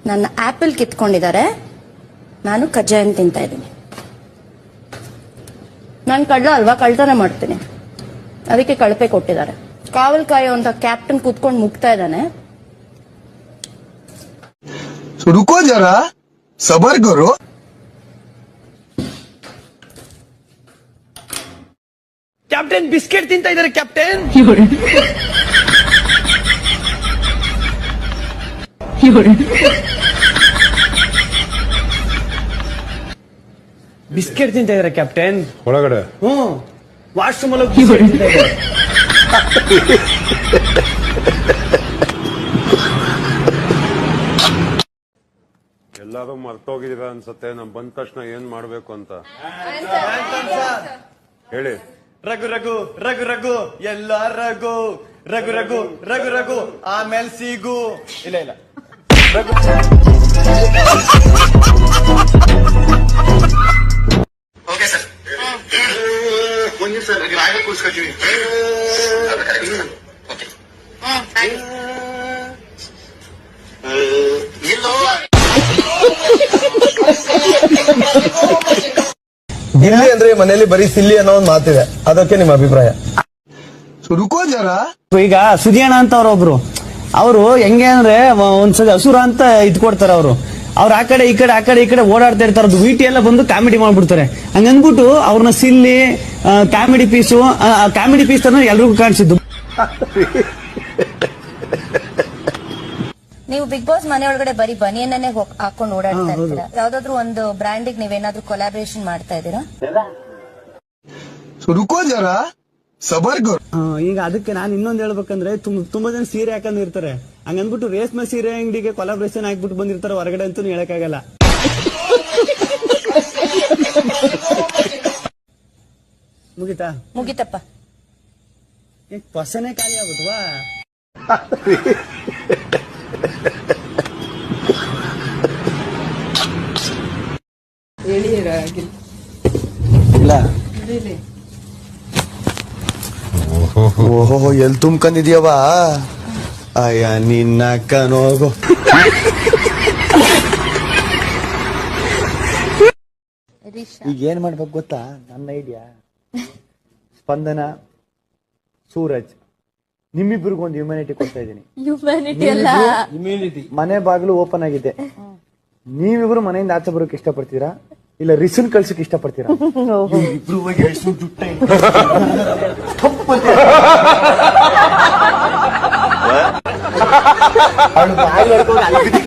ನನ್ನ ಆಪಲ್ ಕಿತ್ಕೊಂಡಿದ್ದಾರೆ, ನಾನು ಕಜ್ಜಾಯನ್ ತಿಂತಾ ಇದ್ದೀನಿ. ನಾನು ಕಳ್ಳ ಅಲ್ವಾ, ಕಳ್ತನ ಮಾಡ್ತೀನಿ, ಅದಕ್ಕೆ ಕಳಪೆ ಕೊಟ್ಟಿದ್ದಾರೆ. ಕಾವಲ್ ಕಾಯುವಂತ ಕ್ಯಾಪ್ಟನ್ ಕೂತ್ಕೊಂಡು ಮುಗ್ತಾ ಇದ್ದಾನೆ. रुको जरा सबर करो. ಕ್ಯಾಪ್ಟನ್ ಬಿಸ್ಕೆಟ್ ತಿಂತಾ ಇದ್ದಾರೆ ಕ್ಯಾಪ್ಟನ್. ಬಿಸ್ಕೆಟ್ ತಿಂತಾ ಇದ್ದಾರೆ ಕ್ಯಾಪ್ಟನ್ ಒಳಗಡೆ. ವಾಶ್ರೂಮ್ ಅಲ್ಲಿ ಬಿಸ್ಕೆಟ್ ತಿಂತಾ ಇದ್ದಾರೆ. ಎಲ್ಲಾರು ಮರ್ತೋಗಿದೀರ ಅನ್ಸತ್ತೆ. ನಮ್ ಬಂದ ತಕ್ಷಣ ಏನ್ ಮಾಡ್ಬೇಕು ಅಂತ ಹೇಳಿ. ರಘು ರಘು ರಘು ರಘು ಎಲ್ಲ ರಘು ರಘು ರಘು ರಘು ರಘು ಆಮೇಲೆ ಸಿಗು. ಇಲ್ಲ ಇಲ್ಲ ರಘು. ಓಕೆ ಸರ್, ಮುಂದಿನ ಸರ್ ರಾಗ ಕೂರಿಸ್ಕೊತೀವಿ. ಎಲ್ಲೋ ಗಿಲ್ಲಿ ಅಂದ್ರೆ ಮನೆಯಲ್ಲಿ ಬರೀ ಸಿಲ್ಲಿ ಅನ್ನೋ ಒಂದು ಮಾತಿದೆ, ಅದಕ್ಕೆ ನಿಮ್ಮ ಅಭಿಪ್ರಾಯ? रुको जरा. ಈಗ ಸುದಿಯಣ್ಣ ಅಂತ ಅವ್ರೊಬ್ರು, ಅವರು ಹೆಂಗೆ ಅಂದ್ರೆ ಒಂದ್ಸಲ ಹಸುರ ಅಂತ ಇದ್ಕೊಡ್ತಾರೆ. ಅವರು ಆ ಕಡೆ ಈ ಕಡೆ ಓಡಾಡ್ತಾ ಇರ್ತಾರೆ. ಅದು ವಿಟಿ ಎಲ್ಲ ಬಂದು ಕಾಮಿಡಿ ಮಾಡ್ಬಿಡ್ತಾರೆ. ಹಂಗನ್ಬಿಟ್ಟು ಅವ್ರನ್ನ ಸಿಲ್ಲಿ ಕಾಮಿಡಿ ಪೀಸ್ ಅಂದ್ರೆ ಎಲ್ರಿಗೂ ಕಾಣಿಸಿದ್ದು. ನೀವು ಬಿಗ್ ಬಾಸ್ ಮನೆ ಒಳಗಡೆ ಬರೀ ಬನಿಯನ್ನೇ ಹಾಕೊಂಡು ಓಡಾಡ್ತಾ ಇರ್ತೀರಾ. ಯಾವ್ದಾದ್ರು ಒಂದು ಬ್ರ್ಯಾಂಡಿಗೆ ನೀವೇನಾದ್ರೂ ಕೊಲಾಬ್ರೇಷನ್ ಮಾಡ್ತಾ ಇದ್ದೀರಾ? रुको जरा सबर करो. ಈಗ ಅದಕ್ಕೆ ನಾನು ಇನ್ನೊಂದು ಹೇಳ್ಬೇಕಂದ್ರೆ ತುಂಬಾ ಜನ ಸೀರೆ ಹಾಕೊಂಡ್ ಇರ್ತಾರೆ. ಹಂಗನ್ಬಿಟ್ಟು ರೇಷ್ಮೆ ಸೀರೆ ಅಂಗಡಿಗೆ ಕೊಲಾಬ್ರೇಷನ್ ಹಾಕ್ಬಿಟ್ಟು ಬಂದಿರ್ತಾರೆ. ಹೊರಗಡೆ ಅಂತೂ ಹೇಳಕ್ಕಾಗಲ್ಲ. ಮುಗಿತಪ್ಪ. ಪಸನೆ ಖಾಲಿ ಆಗ್ಬಿಟ್ವಾ? ಇಲ್ಲ ಓಹೋ ಎಲ್ಲಿ ತುಂಬ್ಕೊಂಡಿದ್ಯವ? ಅಯ್ಯ ನಿನ್ನ ಕನೋಗು. ಈಗ ಏನ್ ಮಾಡ್ಬೇಕು ಗೊತ್ತಾ? ನನ್ನ ಐಡಿಯಾ, ಸ್ಪಂದನ, ಸೂರಜ್, ನಿಮ್ಮಿಬ್ಬರಿಗೊಂದು ಹ್ಯುಮ್ಯಾನಿಟಿ ಕೊಡ್ತಾ ಇದ್ದೀನಿ. ಮನೆ ಬಾಗಿಲು ಓಪನ್ ಆಗಿದೆ. ನೀವಿಬ್ರು ಮನೆಯಿಂದ ಆಚೆ ಬರೋಕೆ ಇಷ್ಟಪಡ್ತೀರಾ ಇಲ್ಲ ರಿಸನ್ ಕಳ್ಸಕ್ ಇಷ್ಟಪಡ್ತೀರಾ? ಇಬ್ರು